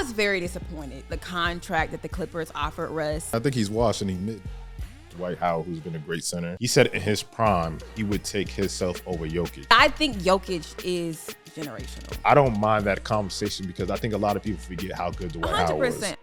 was very disappointed. The contract that the Clippers offered Russ. I think he's washed and he mid. Dwight, who's been a great center. He said in his prime, he would take himself over Jokic. I think Jokic is generational. I don't mind that conversation because I think a lot of people forget how good Dwight Howard was.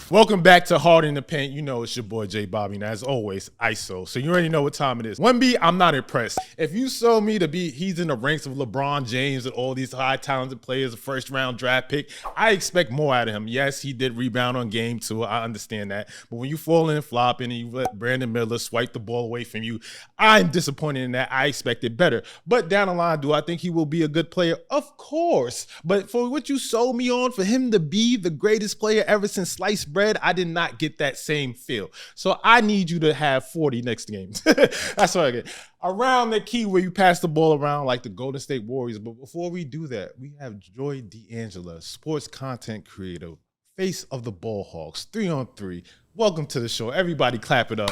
Welcome back to Hard in the Paint. You know it's your boy JBobby, and as always, ISO. So you already know what time it is. 1B, I'm not impressed. If you saw me to be, he's in the ranks of LeBron James and all these high talented players, a first round draft pick, I expect more out of him. Yes, he did rebound on game 2. I understand that. But when you fall in flopping and you let Brandon Miller swipe the ball away from you, I'm disappointed in that. I expected better. But down the line, do I think he will be a good player? Of course. But for what you sold me on, for him to be the greatest player ever since sliced bread, I did not get that same feel. So I need you to have 40 next game. That's what I get. Around the key where you pass the ball around like the Golden State Warriors. But before we do that, we have Joy D'Angela, sports content creator, face of the Ball Hawks, 3-on-3. Welcome to the show. Everybody clap it up.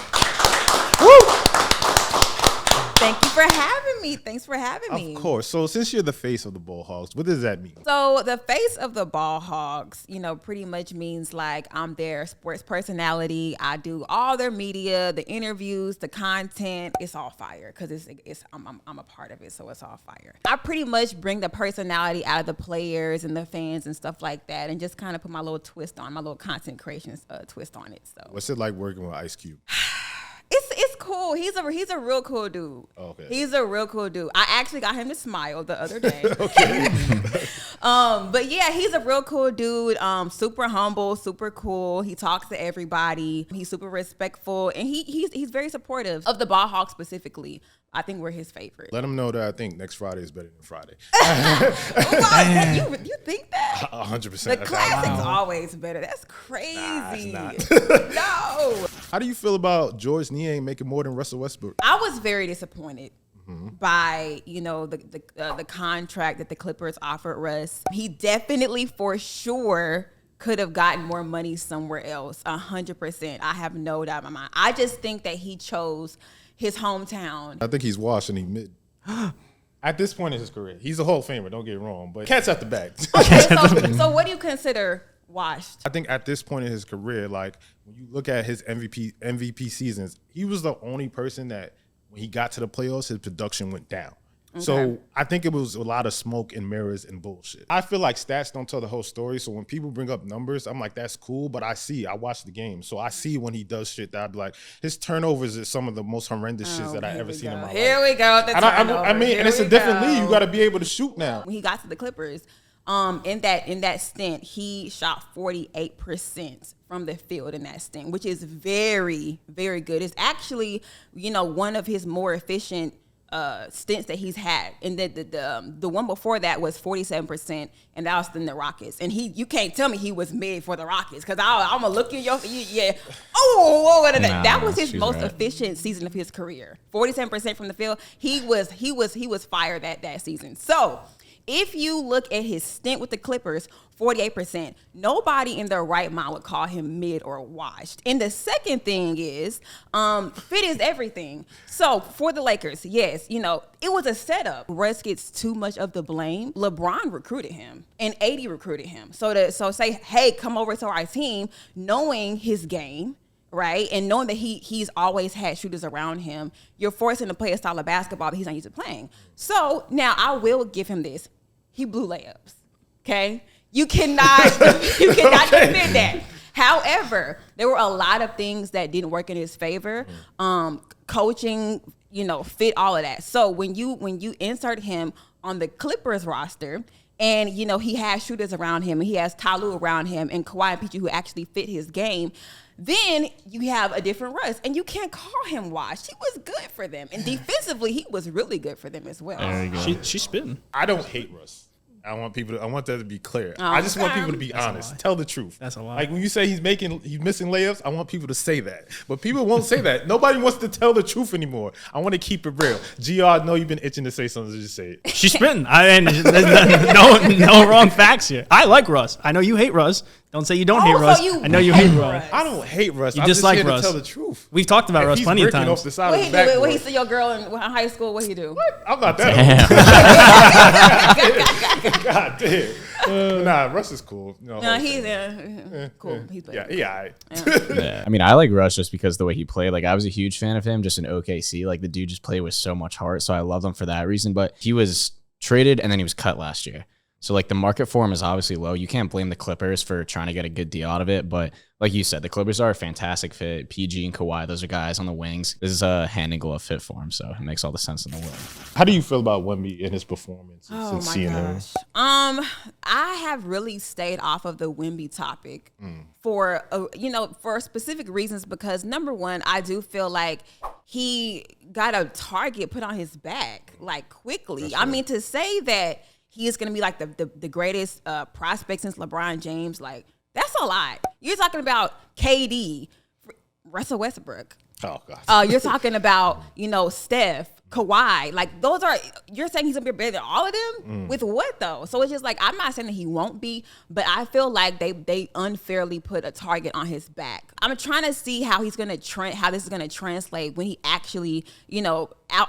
Woo! Thank you for having me. Thanks for having me. Of course. So since you're the face of the Ball Hogs, what does that mean? So the face of the Ball Hogs, pretty much means like I'm their sports personality. I do all their media, the interviews, the content. It's all fire because I'm a part of it, so it's all fire. I pretty much bring the personality out of the players and the fans and stuff like that, and just kind of put my little twist on, my little content creation twist on it. So what's it like working with Ice Cube? It's cool. He's a real cool dude. Okay. He's a real cool dude. I actually got him to smile the other day. Okay. But yeah, he's a real cool dude. Super humble, super cool. He talks to everybody. He's super respectful, and he's very supportive of the Ball Hawks specifically. I think we're his favorite. Let him know that I think next Friday is better than Friday. You think that? 100%. The classic's always better. That's crazy. Nah, it's not. No. How do you feel about George Niang making more than Russell Westbrook? I was very disappointed by the contract that the Clippers offered Russ. He definitely, for sure, could have gotten more money somewhere else. 100%. I have no doubt in my mind. I just think that he chose his hometown. I think he's washed and he mid. At this point in his career, he's a Hall of Famer. Don't get it wrong, but cat's out the bag. Okay, so what do you consider washed? I think at this point in his career, like when you look at his MVP seasons, he was the only person that when he got to the playoffs, his production went down. Okay. So I think it was a lot of smoke and mirrors and bullshit. I feel like stats don't tell the whole story. So when people bring up numbers, I'm like, that's cool. But I watch the game. So I see when he does shit that I'd be like, his turnovers is some of the most horrendous shits that I ever seen in my life. Here we go. And it's a different league. You got to be able to shoot now. When he got to the Clippers, in that stint, he shot 48% from the field in that stint, which is very, very good. It's actually, one of his more efficient stints that he's had, and the one before that was 47%, and that was in the Rockets. And you can't tell me he was mid for the Rockets because I'm gonna look in your that was his most efficient season of his career. 47% from the field. He was fired that season. So if you look at his stint with the Clippers, 48%, nobody in their right mind would call him mid or washed. And the second thing is, fit is everything. So for the Lakers, yes, it was a setup. Russ gets too much of the blame. LeBron recruited him and AD recruited him. So say, hey, come over to our team, knowing his game, right? And knowing that he's always had shooters around him, you're forcing him to play a style of basketball that he's not used to playing. So now I will give him this. He blew layups, okay? You cannot defend that. However, there were a lot of things that didn't work in his favor. Coaching, fit all of that. So when you insert him on the Clippers roster, and he has shooters around him, and he has Ty Lue around him, and Kawhi and PG who actually fit his game, then you have a different Russ, and you can't call him washed. He was good for them, and defensively, he was really good for them as well. There you go. She's spitting. I don't hate Russ. I want that to be clear. I just want people to be honest. Tell the truth. That's a lie. Like when you say he's missing layups, I want people to say that. But people won't say that. Nobody wants to tell the truth anymore. I want to keep it real. GR, I know you've been itching to say something, so just say it. She's spitting. There's no wrong facts here. I like Russ. I know you hate Russ. Don't say you don't hate Russ. I know you hate Russ. I don't hate Russ. You I'm dislike just here Russ. to tell the truth. We've talked about Russ plenty of times. Off the side What of he the do? backboard. What he see your girl in high school? What he do? What? I'm not that old. God damn. Nah, Russ is cool. No, he's cool. He's yeah, all right. Yeah. I mean, I like Russ just because the way he played. Like, I was a huge fan of him just in OKC. Like, the dude just played with so much heart, so I loved him for that reason. But he was traded and then he was cut last year. So, like, the market for him is obviously low. You can't blame the Clippers for trying to get a good deal out of it. But like you said, the Clippers are a fantastic fit. PG and Kawhi, those are guys on the wings. This is a hand and glove fit for him, so it makes all the sense in the world. How do you feel about Wemby and his performance Oh since my seeing gosh. him? I have really stayed off of the Wemby topic for specific reasons because number one, I do feel like he got a target put on his back like quickly. I mean, to say that he is going to be like the greatest prospect since LeBron James, like that's a lot. You're talking about KD, Russell Westbrook. Oh God. You're talking about, Steph, Kawhi. Like those are, you're saying he's gonna be better than all of them? With what though? So it's just like, I'm not saying that he won't be, but I feel like they unfairly put a target on his back. I'm trying to see how he's gonna how this is gonna translate when he actually,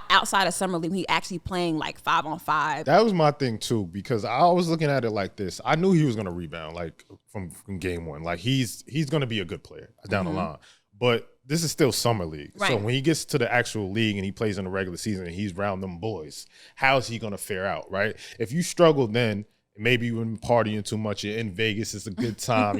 outside of summer league, he actually playing like 5-on-5. That was my thing too, because I was looking at it like this. I knew he was gonna rebound like from game one. Like he's gonna be a good player down the line. But this is still summer league. Right. So when he gets to the actual league and he plays in the regular season and he's around them boys, how is he going to fare out, right? If you struggle then, maybe you've been partying too much. You're in Vegas. It's a good time.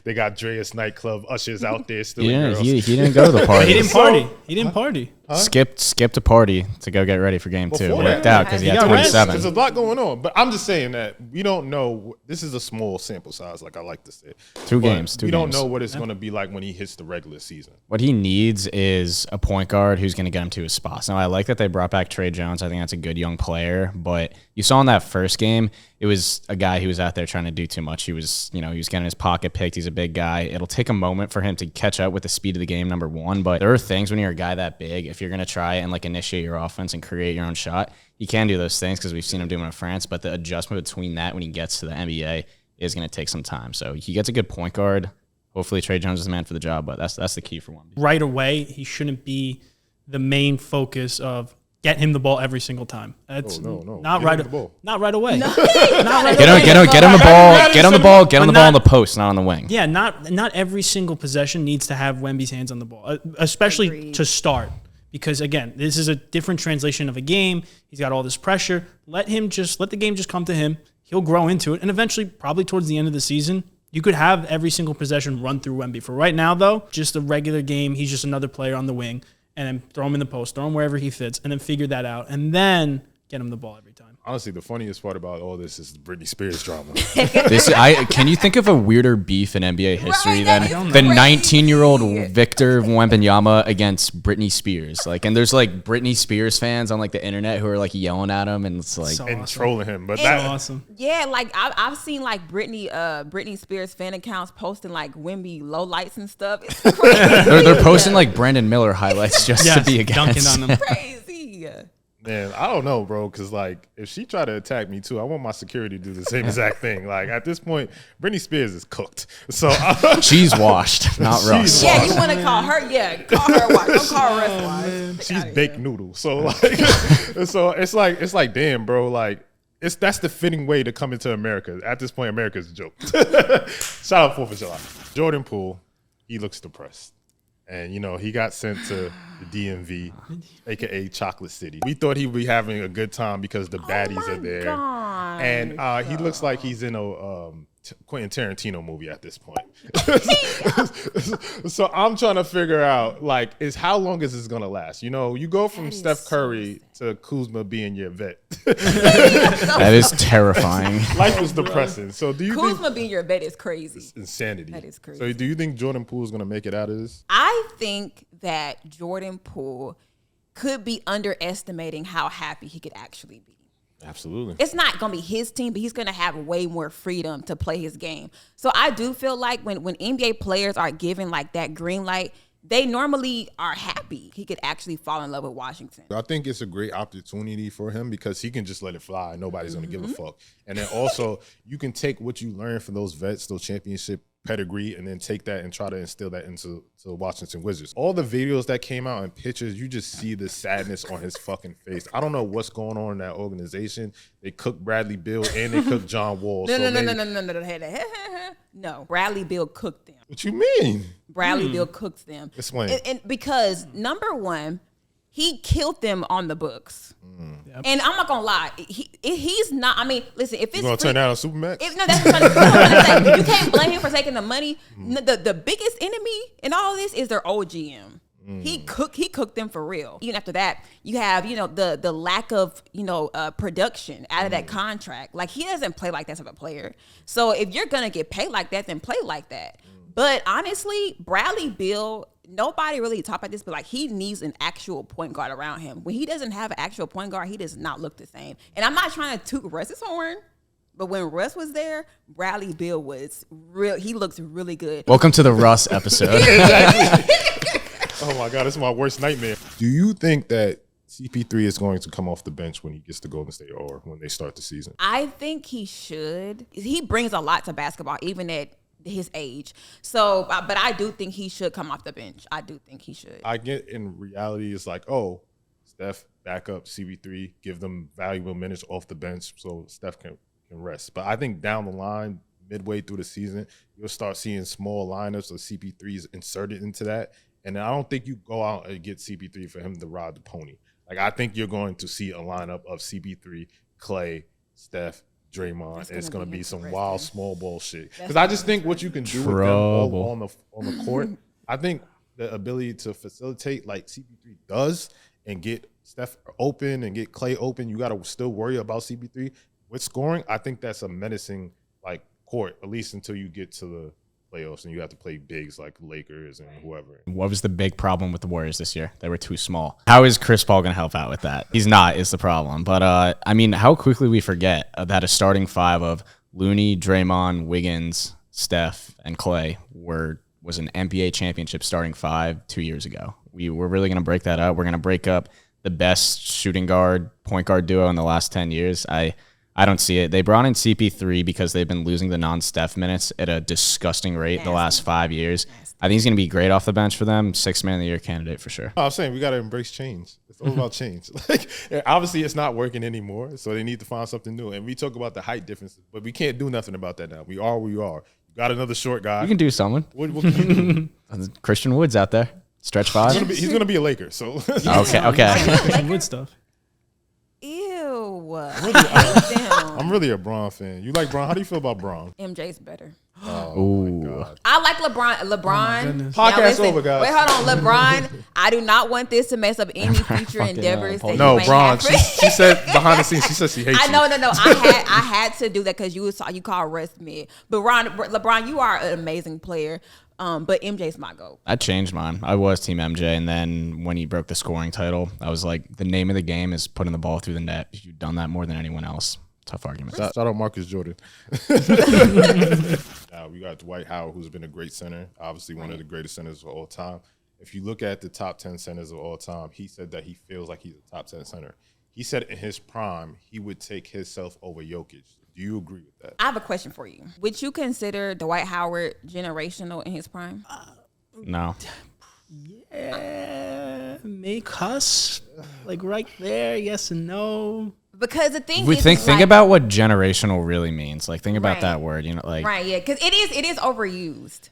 They got Dreas nightclub ushers out there still. Yeah, he didn't go to the party. He didn't party. He didn't party. Huh? Skipped a party to go get ready for game 2. It worked out because he had got 27. There's a lot going on. But I'm just saying that we don't know. This is a small sample size, like I like to say. 2 games. We don't know what it's going to be like when he hits the regular season. What he needs is a point guard who's going to get him to his spots. Now, I like that they brought back Trey Jones. I think that's a good young player. But you saw in that first game, it was a guy who was out there trying to do too much. He was, he was getting his pocket picked. He's a big guy. It'll take a moment for him to catch up with the speed of the game, number one. But there are things when you're a guy that big, if you're going to try and initiate your offense and create your own shot, you can do those things because we've seen him do them in France. But the adjustment between that when he gets to the NBA is going to take some time. So he gets a good point guard. Hopefully Trey Jones is the man for the job, but that's the key for one. Right away, he shouldn't be the main focus of get him the ball every single time. That's no. Not Get right. him the ball. Not right away. No. Not right Get away. him the ball. Get him the ball. Get him the ball on the post, not on the wing. Yeah, not every single possession needs to have Wemby's hands on the ball, especially Agreed. to start. Because again, this is a different translation of a game. He's got all this pressure. Let the game just come to him. He'll grow into it, and eventually, probably towards the end of the season, you could have every single possession run through Wemby. For right now, though, just a regular game. He's just another player on the wing, and then throw him in the post, throw him wherever he fits, and then figure that out, and then get him the ball every time. Honestly, the funniest part about all this is the Brittney Spears drama. Can you think of a weirder beef in NBA history than the crazy. 19-year-old Victor Wembanyama against Brittney Spears? And there's Brittney Spears fans on the internet who are yelling at him, and it's So and awesome. trolling him. But So that awesome. Yeah, I've seen Britney Spears fan accounts posting Wemby lowlights and stuff. It's crazy. they're posting Brandon Miller highlights just to be against. Dunking on him. Crazy. man, I don't know, bro, because if she tried to attack me too, I want my security to do the same exact thing. At this point, Brittney Spears is cooked. So She's washed, not Russ. Yeah, you want to call her? Yeah, call her wife. Don't call her Russ wife. she's baked noodle. So so it's like damn, bro, that's the fitting way to come into America. At this point, America's a joke. Shout out 4th of July. Jordan Poole, he looks depressed. And, he got sent to the DMV, a.k.a. Chocolate City. We thought he would be having a good time because the baddies are there. God. And he looks like he's in a Quentin Tarantino movie at this point. So I'm trying to figure out, how long is this going to last? You go from Steph Curry to Kuzma being your vet. That is terrifying. Life is depressing. So do you Kuzma think being your vet is crazy. insanity? That is crazy. So do you think Jordan Poole is going to make it out of this? I think that Jordan Poole could be underestimating how happy he could actually be. Absolutely. It's not going to be his team, but he's going to have way more freedom to play his game. So I do feel like when NBA players are given that green light, they normally are happy. He could actually fall in love with Washington. I think it's a great opportunity for him because he can just let it fly. Nobody's going to give a fuck. And then also, you can take what you learn from those vets, those championship pedigree and then take that and try to instill that into the Washington Wizards. All the videos that came out and pictures, you just see the sadness on his fucking face. I don't know what's going on in that organization. They cooked Bradley Beal and they cooked John Wall. No, Bradley Beal cooked them. What you mean? Bradley Beal cooks them. Explain. And because number one, he killed them on the books. Yep. And I'm not gonna lie, he's not. I mean, listen, if it's You gonna turn down on Supermax? No, that's what I'm saying. You can't blame him for taking the money. The biggest enemy in all this is their OGM. He cooked them for real. Even after that, you have the lack of production out of that contract. Like, he doesn't play like that type of player. So if you're gonna get paid like that, then play like that. But honestly, Bradley Beal, nobody really talk about this, but like, he needs an actual point guard around him. When he doesn't have an actual point guard, he does not look the same. And I'm not trying to toot Russ's horn, but when Russ was there, Bradley Beal was real. He looks really good. Welcome to the Russ episode. Oh my God, this is my worst nightmare. Do you think that CP3 is going to come off the bench when he gets to Golden State or when they start the season? I think he should. He brings a lot to basketball, even at his age. So, but I do think he should come off the bench. I do think he should. I get in reality, it's like, oh, Steph, back up CP3, give them valuable minutes off the bench so Steph can rest. But I think down the line, midway through the season, you'll start seeing small lineups of CP3s inserted into that. And I don't think you go out and get CP3 for him to ride the pony. Like, I think you're going to see a lineup of CP3, Clay, Steph, Draymond, and it's going to be some wild small ball shit. Because I just think what you can do with them all on the court, I think the ability to facilitate like CP3 does and get Steph open and get Clay open, you got to still worry about CP3. With scoring, I think that's a menacing like court, at least until you get to the playoffs and you have to play bigs like Lakers and whoever. What was the big problem with the Warriors this year? They were too small. How is Chris Paul going to help out with that? He's not, is the problem. But, I mean, how quickly we forget that a starting five of Looney, Draymond, Wiggins, Steph, and Clay was an NBA championship starting five 2 years ago. We're really going to break that up. We're going to break up the best shooting guard, point guard duo in the last 10 years. I don't see it. They brought in CP3 because they've been losing the non-Steph minutes at a disgusting rate the last 5 years. I think he's going to be great off the bench for them. 6th man of the year candidate for sure. I'm saying we got to embrace change. It's all about change. Like, obviously, it's not working anymore, so they need to find something new. And we talk about the height differences, but we can't do nothing about that now. We are where we are. You got another short guy. You can do something. What can you do? Christian Wood's out there. Stretch five. He's going to be a Laker. So Okay. Christian Wood stuff. Ew. I'm really a Bron fan. You like Bron? How do you feel about Bron? MJ's better. Oh my God. I like LeBron. goodness. Podcast listen, over, guys. Wait, hold on, LeBron. I do not want this to mess up any future endeavors that No, you may Bron. have. She said behind the scenes. She said she hates you. No. I had to do that because you call Russ mid. But LeBron, you are an amazing player. But MJ's my GOAT. I changed mine. I was Team MJ, and then when he broke the scoring title, I was like, the name of the game is putting the ball through the net. You've done that more than anyone else. Tough argument. Shout out Marcus Jordan. Now we got Dwight Howard, who's been a great center, obviously one of the greatest centers of all time. If you look at the top 10 centers of all time, he said that he feels like he's a top 10 center. He said in his prime, he would take himself over Jokic. Do you agree with that? I have a question for you. Would you consider Dwight Howard generational in his prime? No. Yeah, make us like right there. Yes and no. Because the thing We is, think about what generational really means. Like, think about that word. Right, yeah, because it is overused.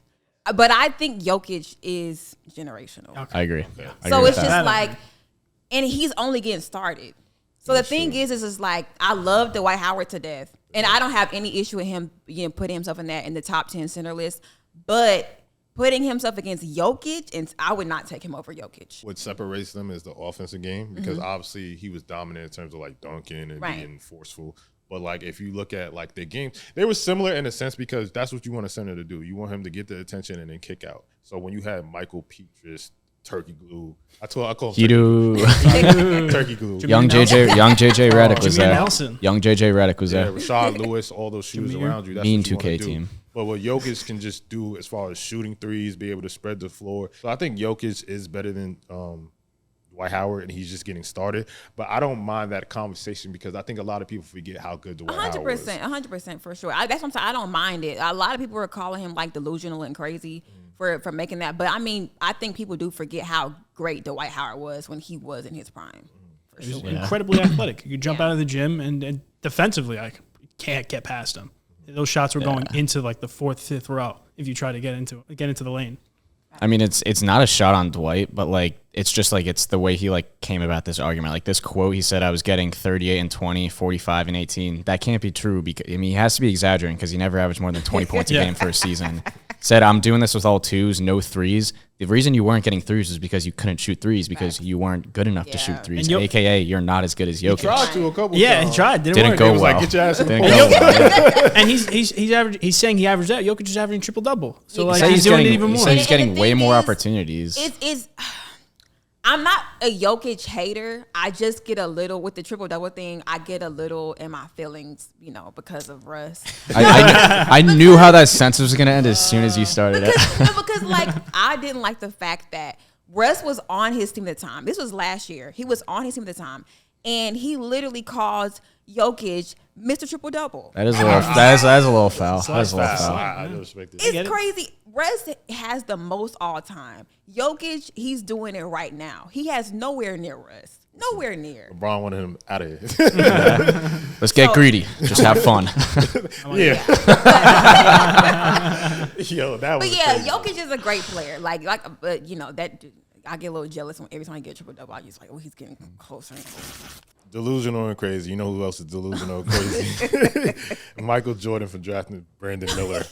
But I think Jokic is generational. Okay. I agree. So it's just like, and he's only getting started. So the thing is like, I love Dwight Howard to death, and I don't have any issue with him, putting himself in the top 10 center list. But putting himself against Jokic, and I would not take him over Jokic. What separates them is the offensive game, because obviously he was dominant in terms of like dunking and being forceful. But like, if you look at like their game, they were similar in a sense because that's what you want a center to do. You want him to get the attention and then kick out. So when you had Michael Petrus, Turkey Glue, I call him Turkey Glue. Young JJ Redick was there. Nelson. Young JJ Redick was Yeah, there. Rashad Lewis, all those shooters around you. That's Mean what you 2K wanna do. team. But what Jokic can just do as far as shooting threes, be able to spread the floor. So I think Jokic is better than Dwight Howard and he's just getting started. But I don't mind that conversation because I think a lot of people forget how good Dwight Howard was. 100% for sure. That's what I'm saying. I don't mind it. A lot of people are calling him like delusional and crazy for making that. But I mean, I think people do forget how great Dwight Howard was when he was in his prime. For He was sure. incredibly athletic. You could jump out of the gym and defensively, I can't get past him. Those shots were going into like the 4th, 5th row if you try to get into the lane. I mean, it's not a shot on Dwight, but like it's just like it's the way he like came about this argument. Like this quote, he said, "I was getting 38 and 20, 45 and 18." That can't be true because I mean he has to be exaggerating because he never averaged more than 20 points a game for a season. Said, "I'm doing this with all 2s, no 3s." The reason you weren't getting 3s is because you couldn't shoot 3s because you weren't good enough to shoot 3s. AKA, you're not as good as Jokic. He tried to a couple Yeah, times. he tried. Didn't work. go well. Like, get your ass in the Didn't post. go well. And he's saying he averaged out. Jokic is averaging triple double. So like Say he's doing getting, it even he more. said he's getting And the way thing more is, opportunities. It's I'm not a Jokic hater. I just get a little with the triple double thing. I get a little in my feelings, because of Russ. I knew how that sentence was going to end as soon as you started it. Because like I didn't like the fact that Russ was on his team at the time. This was last year. He was on his team at the time, and he literally calls Jokic Mr. Triple Double. That is a little that is a little foul. That is a little foul. I respect it. It's crazy. Russ has the most all time. Jokic, he's doing it right now. He has nowhere near Russ. Nowhere near. LeBron wanted him out of here. Let's get greedy. Just have fun. Yeah. Yo, that was. But yeah, crazy. Jokic is a great player. But that I get a little jealous when every time I get a triple double. I just like, he's getting closer and closer. Delusional and crazy. You know who else is delusional and crazy? Michael Jordan for drafting Brandon Miller.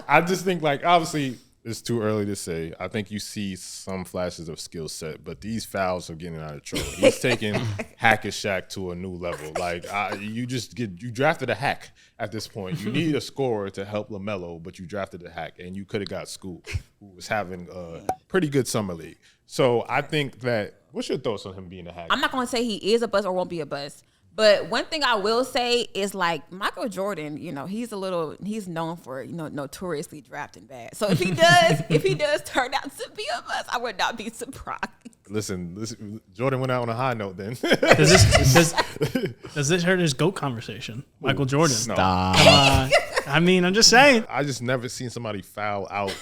I just think, obviously, it's too early to say. I think you see some flashes of skill set, but these fouls are getting out of control. He's taking Hack and Shaq to a new level. You drafted a hack at this point. You need a scorer to help LaMelo, but you drafted a hack, and you could have got Scoop, who was having a pretty good summer league. So I think that. What's your thoughts on him being a hack? I'm not going to say he is a bust or won't be a bust. But one thing I will say is Michael Jordan, he's known for, notoriously drafting bad. So if he does turn out to be a bust, I would not be surprised. Listen, Jordan went out on a high note then. Does this hurt his GOAT conversation? Michael Jordan. No. Stop. Come on. I mean, I'm just saying. I just never seen somebody foul out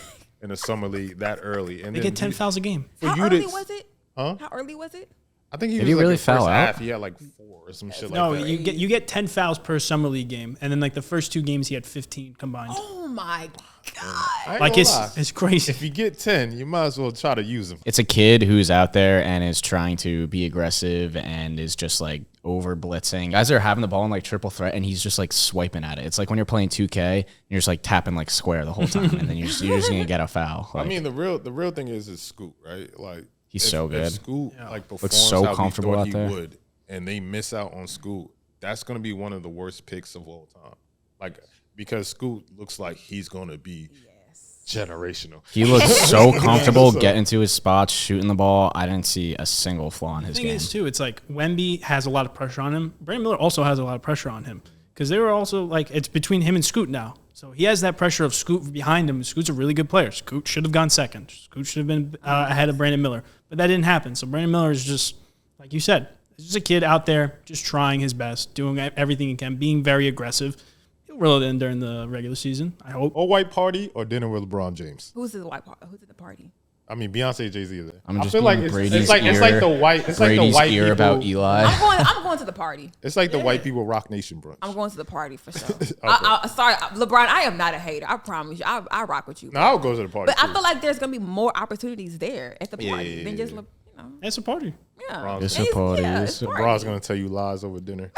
in a summer league that early. And They get 10 fouls a game. How early was it? Huh? How early was it? I think he Did was he really the foul first out? half. He had 4 or some shit No, like that. you get 10 fouls per summer league game, and then the first 2 games he had 15 combined. Oh my God. I ain't gonna lie. It's crazy. If you get 10, you might as well try to use them. It's a kid who's out there and is trying to be aggressive and is just over blitzing. Guys are having the ball in triple threat and he's just swiping at it. It's like when you're playing 2K and you're just tapping square the whole time and then you're just gonna get a foul. I mean, the real thing is Scoot, right? He's so good. If Scoot performs so how comfortable we thought out he there. would, and they miss out on Scoot, that's gonna be one of the worst picks of all time. Because Scoot looks like he's gonna be generational. He looks so comfortable getting to his spots, shooting the ball. I didn't see a single flaw in his The thing game. is, too, it's Wemby has a lot of pressure on him. Brandon Miller also has a lot of pressure on him because they were also it's between him and Scoot now. So he has that pressure of Scoot behind him. Scoot's a really good player. Scoot should have gone second. Scoot should have been ahead of Brandon Miller. But that didn't happen. So Brandon Miller is just, like you said, he's just a kid out there just trying his best, doing everything he can, being very aggressive. He'll reel it in during the regular season, I hope. Or white party or dinner with LeBron James. Who's at the white party? Who's at the party? I mean, Beyonce, Jay-Z is there. I'm I just feel like being it's Brady's like ear. the white. It's Brady's like the white ear people, about Eli. I'm going to the party. It's like the white people Rock Nation brunch. I'm going to the party for sure. Sorry, LeBron, I am not a hater. I promise you. I rock with you. No, I'll go to the party. But I too. feel like there's going to be more opportunities there at the party Yeah. than just, It's a party. yeah. Bron's It's gonna- a party. it's a party. LeBron's gonna tell you lies over dinner.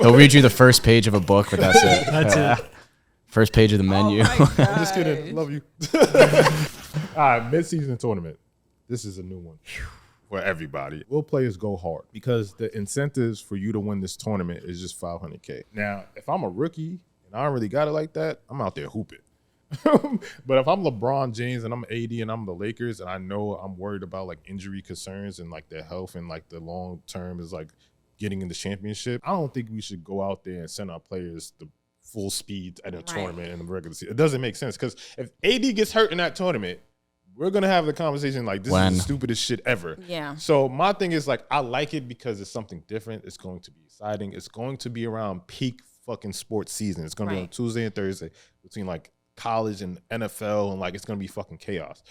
He'll read you the first page of a book, but that's it. That's it. First page of the menu. Oh my I'm just kidding. Love you. All right, mid-season tournament. This is a new one for everybody. Will players go hard? Because the incentives for you to win this tournament is just $500K. Now, if I'm a rookie and I don't really got it like that, I'm out there hooping. But if I'm LeBron James and I'm AD and I'm the Lakers and I know I'm worried about injury concerns and their health and the long term is getting in the championship, I don't think we should go out there and send our players the full speed at a tournament in the regular season. It doesn't make sense because if AD gets hurt in that tournament, we're gonna have the conversation like this is the stupidest shit ever. Yeah. So my thing is like I like it because it's something different. It's going to be exciting. It's going to be around peak fucking sports season. It's gonna be on Tuesday and Thursday between like college and NFL, and like it's gonna be fucking chaos.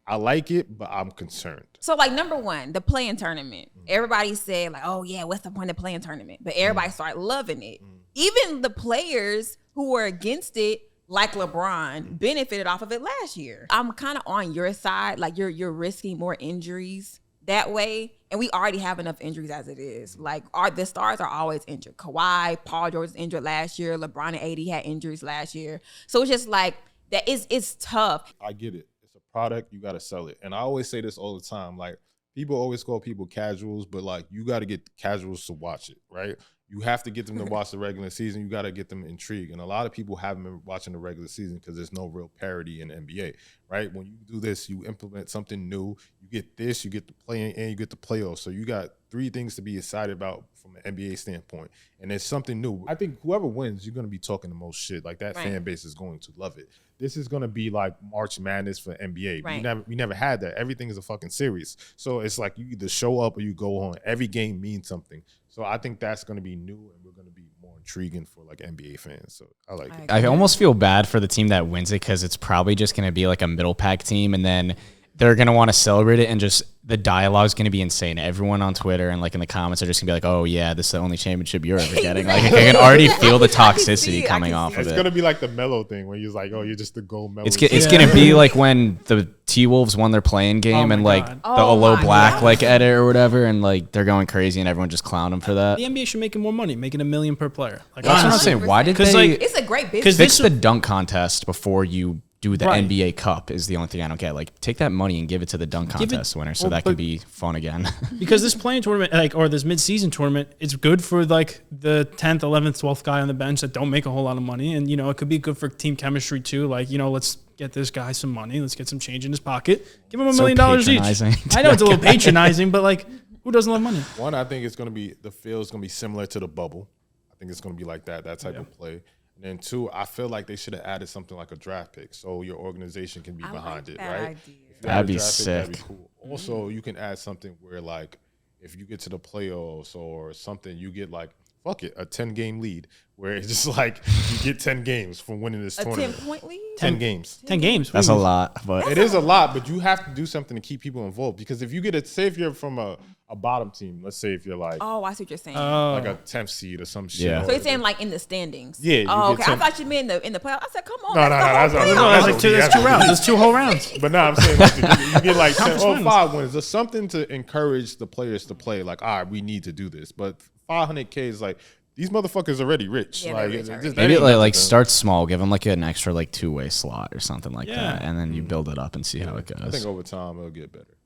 I like it, but I'm concerned. So, like, number one, the play-in tournament. Everybody said, like, oh, yeah, what's the point of play-in tournament? But everybody started loving it. Even the players who were against it, like LeBron, benefited off of it last year. I'm kind of on your side. Like, you're risking more injuries that way. And we already have enough injuries as it is. Like, the stars are always injured. Kawhi, Paul George was injured last year. LeBron and AD had injuries last year. So, it's just like, it's tough. I get it. Product, you got to sell it. And I always say this all the time, like people always call people casuals, but like you got to get casuals to watch it, right? You have to get them to watch the regular season. You got to get them intrigued. And a lot of people haven't been watching the regular season because there's no real parity in the NBA, right? When you do this, you implement something new. You get this, you get the play-in, and you get the playoffs. So you got 3 things to be excited about from an NBA standpoint. And there's something new. I think whoever wins, you're going to be talking the most shit. Like that fan base is going to love it. This is going to be like March Madness for NBA. Right. We never had that. Everything is a fucking series. So it's like you either show up or you go home. Every game means something. So I think that's going to be new, and we're going to be more intriguing for like NBA fans. So I like it. I almost feel bad for the team that wins it because it's probably just going to be like a middle pack team, and then they're going to want to celebrate it, and just the dialogue is going to be insane. Everyone on Twitter and like in the comments are just going to be like, oh yeah, this is the only championship you're ever getting. Like I can already feel the toxicity coming off of it. It's going to be like the Melo thing where you're like, oh, you're just the gold Melo. It's going to be like when the T-Wolves won their play-in game and like the Olo Black like edit or whatever, and like they're going crazy and everyone just clowned them for that. The NBA should make more money, making $1 million per player. Like, that's what I'm saying. Why did they like, it's a great business. fix the dunk contest before you do the NBA Cup is the only thing I don't get. Like, take that money and give it to the dunk contest winner so that could be fun again. Because this play-in tournament, like, or this mid-season tournament, it's good for like the 10th, 11th, 12th guy on the bench that don't make a whole lot of money, and you know it could be good for team chemistry too. Like, you know, let's get this guy some money, let's get some change in his pocket, give him $1 million each. I know it's a little patronizing, but like, who doesn't love money? One, I think it's going to be the field's going to be similar to the bubble. I think it's going to be like that type of play. And then 2, I feel like they should have added something like a draft pick so your organization can be behind it, right? That'd be sick. That'd be cool. Also, you can add something where like if you get to the playoffs or something, you get like, fuck it, a 10-game lead where it's just like you get 10 games from winning this tournament. 10-point lead? 10 games. 10 games. That's a lot. But it is a lot, but you have to do something to keep people involved. Because if you get it, say if you're from a bottom team, let's say if you're like, oh, I see what you're saying. like a 10th seed or some shit. Yeah. So you're saying like in the standings? Yeah. Oh, okay. I thought you meant in the playoffs. I said, come on. No, That's like two rounds. That's 2 whole rounds. But no, I'm saying like, you get like 10 or 5 wins. There's something to encourage the players to play. Like, all right, we need to do this. But 500K is like, these motherfuckers already rich. Yeah, like, rich already. maybe like start small, give them like an extra like 2-way slot or something like that, and then you build it up and see how it goes. I think over time it'll get better.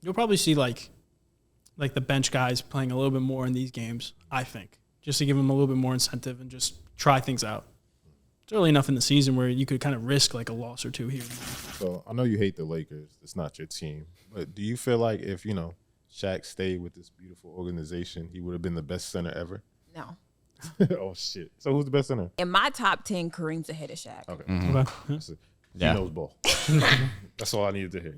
You'll probably see like the bench guys playing a little bit more in these games, I think, just to give them a little bit more incentive and just try things out. It's early enough in the season where you could kind of risk like a loss or 2 here. So I know you hate the Lakers. It's not your team. But do you feel like if, you know, Shaq stayed with this beautiful organization, he would have been the best center ever? No. Oh, shit. So who's the best center? In my top 10, Kareem's ahead of Shaq. Okay. He knows ball. That's all I needed to hear.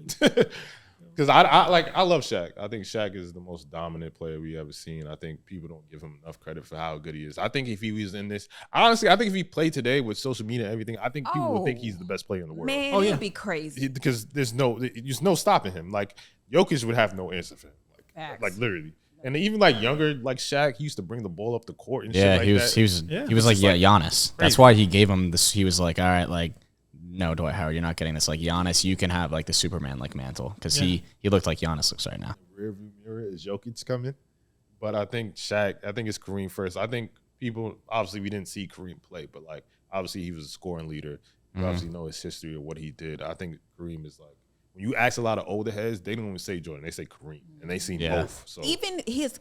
Because I love Shaq. I think Shaq is the most dominant player we ever seen. I think people don't give him enough credit for how good he is. I think if he was in this, honestly, I think if he played today with social media and everything, I think people would think he's the best player in the world. Man, it would be crazy. Because there's no stopping him. Like Jokic would have no answer for him. Like literally. And even like younger, like Shaq, he used to bring the ball up the court and shit like that. He was like Giannis. That's why he gave him this. He was like, all right, like, no, Dwight Howard, you're not getting this. Like Giannis, you can have like the Superman like mantle because he looked like Giannis looks right now. Rearview mirror is Jokic coming, but I think Shaq. I think it's Kareem first. I think people obviously we didn't see Kareem play, but like obviously he was a scoring leader. You obviously know his history of what he did. I think Kareem is like. When you ask a lot of older heads, they don't even say Jordan. They say Kareem, and they seen both. So even his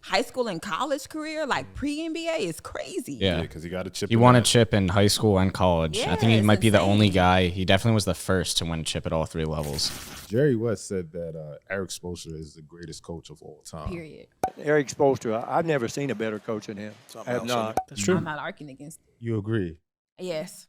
high school and college career, like pre-NBA, is crazy. Yeah, because he got a chip. He won a chip in high school and college. I think he might be the only guy. He definitely was the first to win a chip at all 3 levels. Jerry West said that Eric Spoelstra is the greatest coach of all time. Period. Eric Spoelstra, I've never seen a better coach than him. I have not. That's true. I'm not arguing against it. You agree? Yes.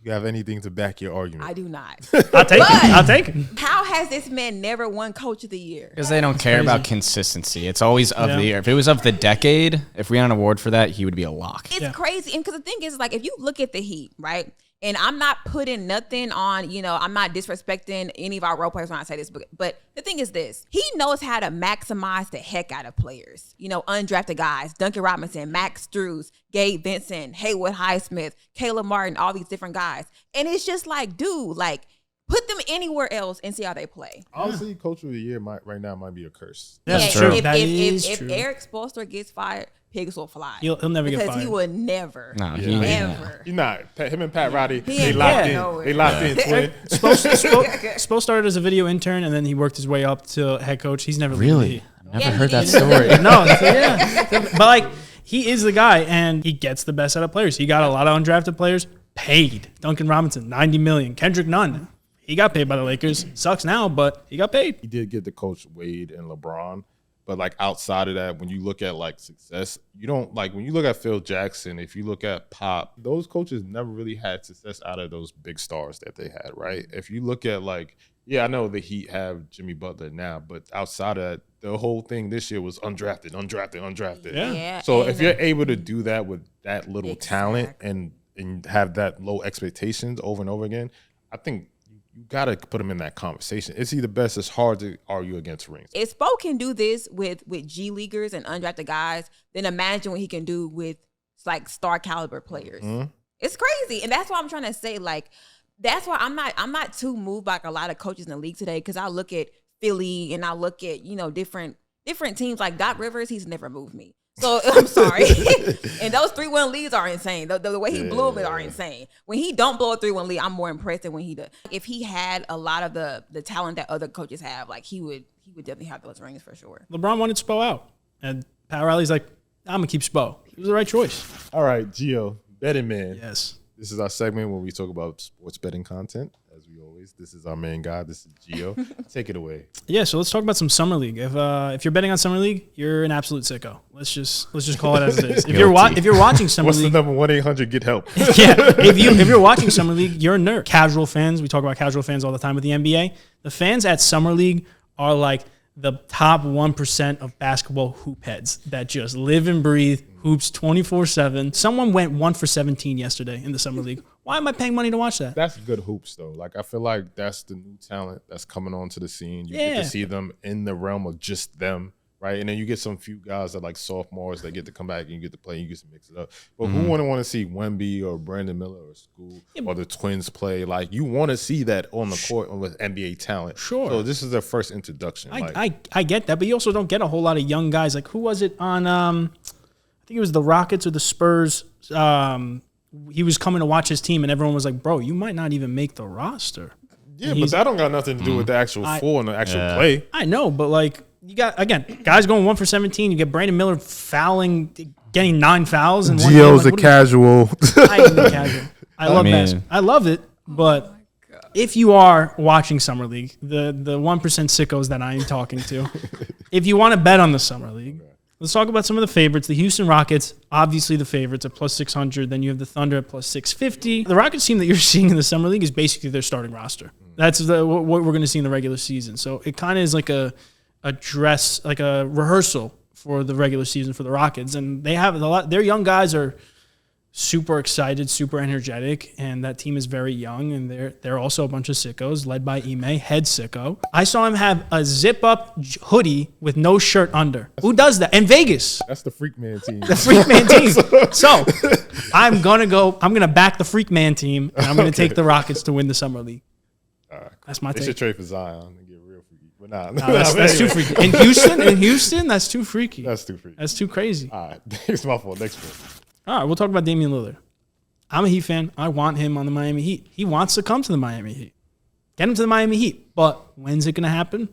You have anything to back your argument? I do not. I'll take it. I'll take it. How has this man never won Coach of the Year? Because they don't care about consistency. It's always of the year. If it was of the decade, if we had an award for that, he would be a lock. It's crazy. And because the thing is, like, if you look at the Heat, right? And I'm not putting nothing on, I'm not disrespecting any of our role players when I say this, but the thing is this. He knows how to maximize the heck out of players. Undrafted guys, Duncan Robinson, Max Strus, Gabe Vincent, Haywood Highsmith, Caleb Martin, all these different guys. And it's just like, dude, like, put them anywhere else and see how they play. Honestly, Coach of the Year right now might be a curse. That's true. If Eric Spoelstra gets fired, pigs will fly. He'll never get fired. Because he would never. No, never. He's not. Him and Pat Roddy, He they ain't locked going in. nowhere. They locked in twin. Spo started as a video intern, and then he worked his way up to head coach. He's never Really? leaving Never heard that story. No, but like he is the guy, and he gets the best out of players. He got a lot of undrafted players paid. Duncan Robinson, $90 million. Kendrick Nunn, he got paid by the Lakers. Sucks now, but he got paid. He did get to coach Wade and LeBron. But like outside of that, when you look at like success, you don't like when you look at Phil Jackson, if you look at Pop, those coaches never really had success out of those big stars that they had, right? If you look at like, I know the Heat have Jimmy Butler now, but outside of that, the whole thing this year was undrafted. Yeah. So if you're able to do that with that little talent and have that low expectations over and over again, I think you got to put him in that conversation. Is he the best? It's hard to argue against rings. If Spo can do this with G Leaguers and undrafted guys, then imagine what he can do with like star caliber players. Mm-hmm. It's crazy. And that's why I'm trying to say, like, that's why I'm not too moved by like a lot of coaches in the league today, because I look at Philly and I look at, different teams like Doc Rivers, he's never moved me. So I'm sorry. And those 3-1 leads are insane. The way he blew them are insane. When he don't blow a 3-1 lead, I'm more impressed than when he does. If he had a lot of the talent that other coaches have, like he would definitely have those rings for sure. LeBron wanted Spo out, and Pat Riley's like, I'm gonna keep Spo. It was the right choice. All right, Gio, betting man. Yes. This is our segment where we talk about sports betting content. As we always, this is our main guy. This is Gio. Take it away. Yeah, so let's talk about some summer league. If you're betting on summer league, you're an absolute sicko. Let's just call it as it is. If you're watching summer What's league, the number 1-800 get help? yeah, if you're watching summer league, you're a nerd. Casual fans, we talk about casual fans all the time with the NBA. The fans at summer league are like the top 1% of basketball hoop heads that just live and breathe hoops 24/7. Someone went 1 for 17 yesterday in the summer league. Why am I paying money to watch that? That's good hoops, though. Like, I feel like that's the new talent that's coming onto the scene. You get to see them in the realm of just them, right? And then you get some few guys that like sophomores that get to come back and you get to play and you get to mix it up. But who wouldn't want to see Wemby or Brandon Miller or School or the Twins play? Like, you want to see that on the court with NBA talent. Sure. So this is their first introduction. I get that, but you also don't get a whole lot of young guys. Like, who was it on, I think it was the Rockets or the Spurs, he was coming to watch his team, and everyone was like, bro, you might not even make the roster. Yeah, but that don't got nothing to do with the actual floor and the actual play. I know, but like, you got, again, guys going 1 for 17. You get Brandon Miller fouling, getting 9 fouls. And Gio's a casual. I am a casual. I love basketball. I love it, but if you are watching Summer League, the 1% sickos that I am talking to, if you want to bet on the Summer League, let's talk about some of the favorites. The Houston Rockets, obviously the favorites at plus 600. Then you have the Thunder at plus 650. The Rockets team that you're seeing in the Summer League is basically their starting roster. That's what we're going to see in the regular season. So it kind of is like a rehearsal for the regular season for the Rockets. And they have a lot. Their young guys are super excited, super energetic, and that team is very young, and they're also a bunch of sickos led by Ime, head sicko. I saw him have a zip-up hoodie with no shirt under. Who does that? In Vegas. That's the Freak Man team. The Freak Man team. So I'm going to back the Freak Man team, and I'm going to take the Rockets to win the Summer League. That's my take. They should trade for Zion and get real freaky. But that's too freaky. In Houston, that's too freaky. That's too freaky. That's too crazy. All right. It's my fault. Next one. All right, we'll talk about Damian Lillard. I'm a Heat fan. I want him on the Miami Heat. He wants to come to the Miami Heat. Get him to the Miami Heat. But when's it going to happen?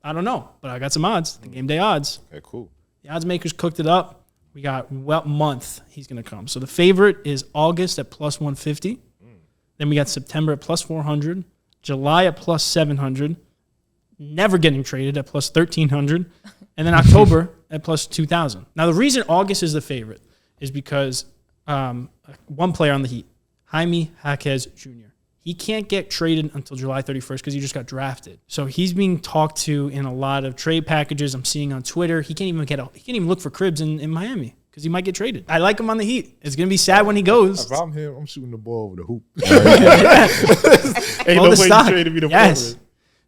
I don't know. But I got some odds. The game day odds. Okay, cool. The odds makers cooked it up. We got what month he's going to come. So the favorite is August at plus 150. Then we got September at plus 400. July at plus 700. Never getting traded at plus 1,300. And then October at plus 2,000. Now, the reason August is the favorite is because one player on the Heat, Jaime Jaquez Jr. He can't get traded until July 31st because he just got drafted. So he's being talked to in a lot of trade packages I'm seeing on Twitter. He can't even look for cribs in Miami because he might get traded. I like him on the Heat. It's going to be sad when he goes. If I'm him, I'm shooting the ball over the hoop. Ain't no way you traded me the ball.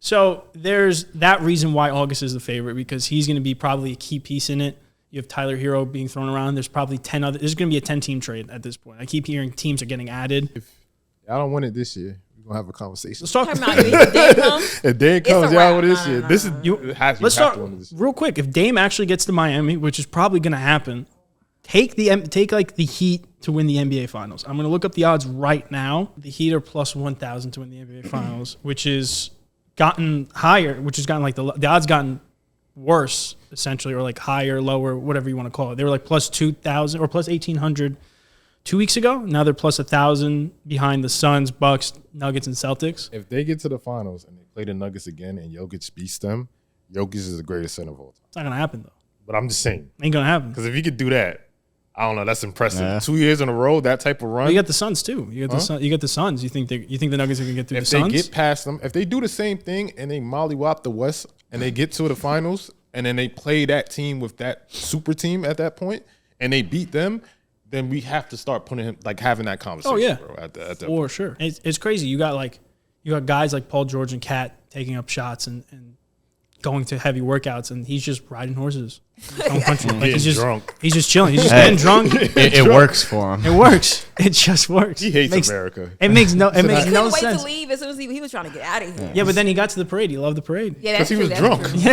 So there's that reason why August is the favorite, because he's going to be probably a key piece in it. You have Tyler Hero being thrown around. There's probably 10 other. There's going to be a 10-team trade at this point. I keep hearing teams are getting added. If I don't win it this year, we're going to have a conversation. Let's talk about it. If Dame comes, y'all win this year. This is let's start real quick. If Dame actually gets to Miami, which is probably going to happen, take like the Heat to win the NBA Finals. I'm going to look up the odds right now. The Heat are plus 1,000 to win the NBA Finals, which is gotten higher, which has gotten like the odds gotten worse essentially, or like higher, lower, whatever you want to call it. They were like plus 2,000 or plus 1,800 2 weeks ago. Now they're plus 1,000 behind the Suns, Bucks, Nuggets, and Celtics. If they get to the finals and they play the Nuggets again and Jokic beats them, Jokic is the greatest center of all time. It's not going to happen, though. But I'm just saying. Ain't going to happen. Because if he could do that, I don't know, that's impressive. Yeah. 2 years in a row, that type of run. Well, you got the Suns, too. You got the Suns. You think the Nuggets are going to get through the Suns? If they get past them, if they do the same thing and they mollywop the West and they get to the finals and then they play that team with that super team at that point and they beat them, then we have to start putting him, like, having that conversation. Oh, yeah. Bro, at that For point. sure. It's crazy. You got guys like Paul George and Kat taking up shots and going to heavy workouts, and he's just riding horses. He's just drunk. He's just chilling. He's just getting drunk. It works for him. It works. It just works. He hates America. It makes no He couldn't no wait sense. to leave as soon as he was trying to get out of here. Yeah, but then he got to the parade. He loved the parade. Yeah, that's Because he true. was That's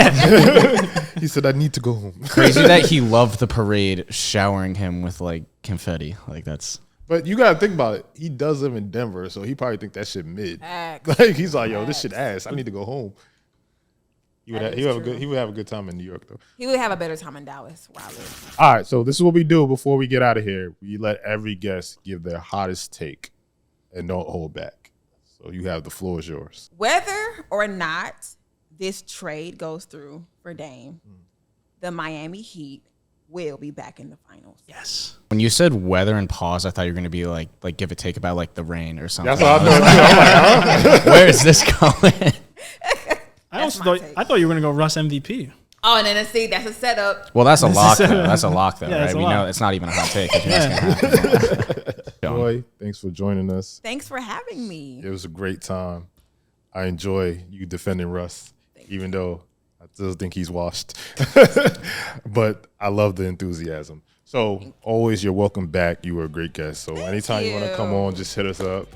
drunk. true. Yeah. He said, I need to go home. Crazy that he loved the parade showering him with like confetti. Like that's. But you got to think about it. He does live in Denver, so he probably think that shit mid. Facts. Like, he's like, yo, this shit ass. I need to go home. He would That have, is he would have a good time in New York, though. He would have a better time in Dallas where I live. All right, so this is what we do before we get out of here. We let every guest give their hottest take and don't hold back. So you have the floor is yours. Whether or not this trade goes through for Dame, the Miami Heat will be back in the finals. Yes. When you said weather and pause, I thought you were going to be like give a take about like the rain or something. That's what I thought, too. I'm like, huh? Where is this going? I thought you were going to go Russ MVP. Oh, and then see, that's a setup. Well, that's a lock. is- Though. That's a lock, though, Yeah, right? it's a We lock. know it's not even a hot take. If you ask him. Boy, thanks for joining us. Thanks for having me. It was a great time. I enjoy you defending Russ, even though I still think he's washed. But I love the enthusiasm. So always, you're welcome back. You were a great guest. So anytime you want to come on, just hit us up.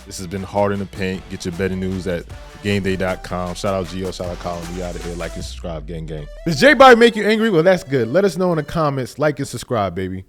This has been Hard in the Paint. Get your betting news at thegameday.com. Shout out Gio, shout out Colin. We out of here. Like and subscribe, gang. Does JBobby make you angry? Well, that's good. Let us know in the comments. Like and subscribe, baby.